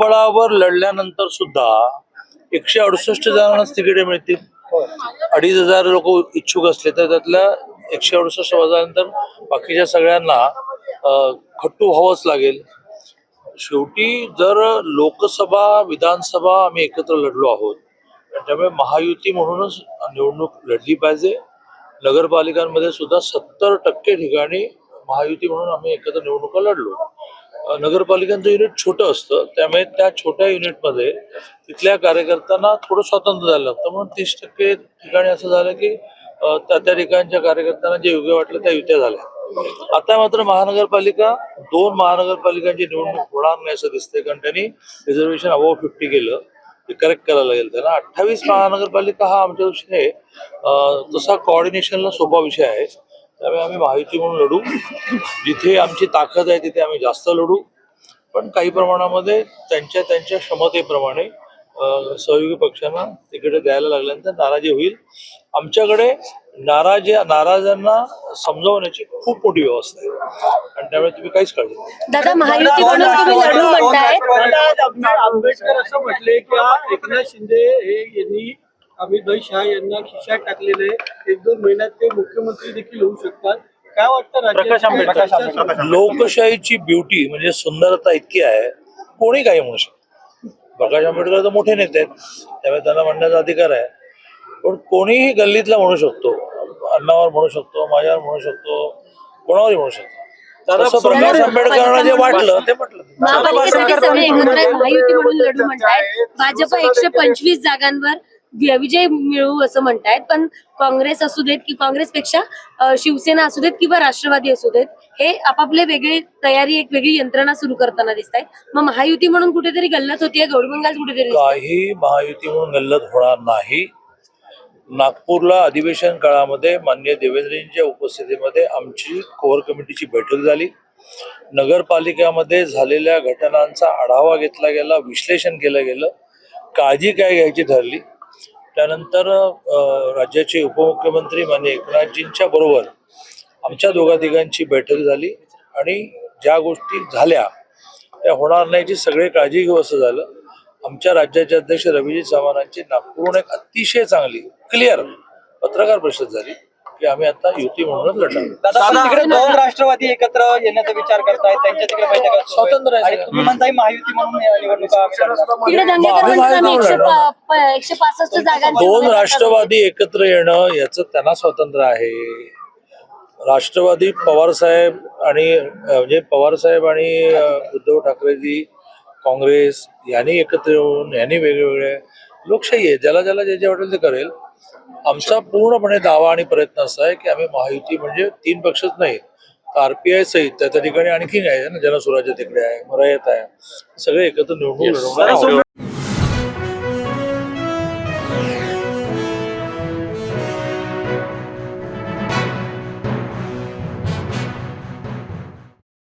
स्वबळावर लढल्यानंतर सुद्धा 168 जणांनाच तिकीटे मिळतील. 2,500 लोक इच्छुक असले तर त्यातल्या 168 वजानंतर बाकीच्या सगळ्यांना खट्टू व्हावंच लागेल. शेवटी जर लोकसभा विधानसभा आम्ही एकत्र लढलो आहोत त्यामुळे महायुती म्हणूनच निवडणूक लढली पाहिजे. नगरपालिकांमध्ये सुद्धा 70% ठिकाणी महायुती म्हणून आम्ही एकत्र निवडणुका लढलो. नगरपालिकांचं युनिट छोटं असतं त्यामुळे त्या छोट्या युनिटमध्ये तिथल्या कार्यकर्त्यांना थोडं स्वातंत्र्य द्यायला लागतं. म्हणून 30% ठिकाणी असं झालं की त्या ठिकाणच्या कार्यकर्त्यांना जे योग्य वाटलं त्या युत्या झाल्या. आता मात्र महानगरपालिका 2 महानगरपालिकांची निवडणूक होणार नाही असं दिसतंय, कारण त्यांनी रिझर्वेशन अबोव 50 केलं. ते करेक्ट करायला लागेल त्यांना. 28 महानगरपालिका हा आमच्या दृष्टीने तसा कोऑर्डिनेशनला सोपा विषय आहे. त्यामुळे आम्ही महायुती म्हणून लढू. जिथे आमची ताकद आहे तिथे आम्ही जास्त लढू, पण काही प्रमाणामध्ये त्यांच्या क्षमतेप्रमाणे सहयोगी पक्षांना तिकीट द्यायला लागल्यानंतर नाराजी होईल. आमच्याकडे नाराजांना समजावण्याची खूप मोठी व्यवस्था आहे आणि त्यामुळे तुम्ही काहीच काळजी नाही. दादा, महायुती म्हणून तुम्ही लढू म्हणताय. आंबेडकर असं म्हटले की एकनाथ शिंदे यांनी अमित शहा यांना खिशात टाकलेले 1-2 महिन्यात ते मुख्यमंत्री देखील होऊ शकतात. काय वाटतं? लोकशाहीची ब्युटी म्हणजे सुंदरता इतकी आहे, कोणी काही म्हणू शकतो. प्रकाश आंबेडकर तर मोठे नेते आहेत त्यामुळे त्यांना म्हणण्याचा अधिकार आहे, पण कोणीही गल्लीतला म्हणू शकतो, अण्णावर म्हणू शकतो, माझ्यावर म्हणू शकतो, कोणावरही म्हणू शकतो. तसं प्रकाश आंबेडकरांना जे वाटलं ते म्हटलं. महापालिकेसाठी सगळे एकत्र आहेत, महायुती म्हणून लढू म्हणताय. भाजप 125 जागांवर विजय मिळवू असं म्हणतायत, पण काँग्रेस असू देत की काँग्रेसपेक्षा शिवसेना असू देत किंवा राष्ट्रवादी असू देत, हे आपापले वेगळी तयारी, एक वेगळी यंत्रणा सुरू करताना दिसत आहे. मग महायुती म्हणून कुठेतरी गल्लत होतीये, गौडबंगाल कुठेतरी काही महायुती म्हणून गल्लत होणार नाही. नागपूरला अधिवेशन काळामध्ये माननीय देवेंद्रजींच्या उपस्थितीमध्ये आमची कोर कमिटीची बैठक झाली. नगरपालिकेमध्ये झालेल्या घटनांचा आढावा घेतला गेला, विश्लेषण केलं गेलं, काळजी काय घ्यायची ठरली. त्यानंतर राज्याचे उपमुख्यमंत्री माननीय एकनाथजींच्या बरोबर आमच्या दोघांची बैठक झाली आणि ज्या गोष्टी झाल्या त्या होणार नाहीची सगळे काळजी घेऊ असं झालं. आमच्या राज्याचे अध्यक्ष रवीजी चव्हाणांची नागपूरहून एक अतिशय चांगली क्लिअर पत्रकार परिषद झाली की आम्ही आता युती म्हणूनच लढणार. तिकडे 2 राष्ट्रवादी एकत्र येण्याचा विचार करतायत, त्यांच्या तिकडे बैठका स्वातंत्र्य आहे. तुम्ही म्हणताय महायुती म्हणून निवडणुका तिकडे दंगेकर म्हणतात आम्ही 165 जागा 2 राष्ट्रवादी एकत्र येणं याचं त्यांना स्वातंत्र्य आहे. राष्ट्रवादी पवारसाहेब आणि उद्धव ठाकरेजी, काँग्रेस यांनी एकत्र येऊन यांनी वेगवेगळे लोकशाही आहे, ज्याला जे वाटेल ते करेल. आमचा पूर्णपणे दावा आणि प्रयत्न असा आहे की आम्ही महायुती म्हणजे 3 पक्षच नाही, RPI सहित त्या ठिकाणी आणखी आहे ना, जनसुराज्य तिकडे आहे, मरायत आहे, सगळे एकत्र निवडणूक लढवणार.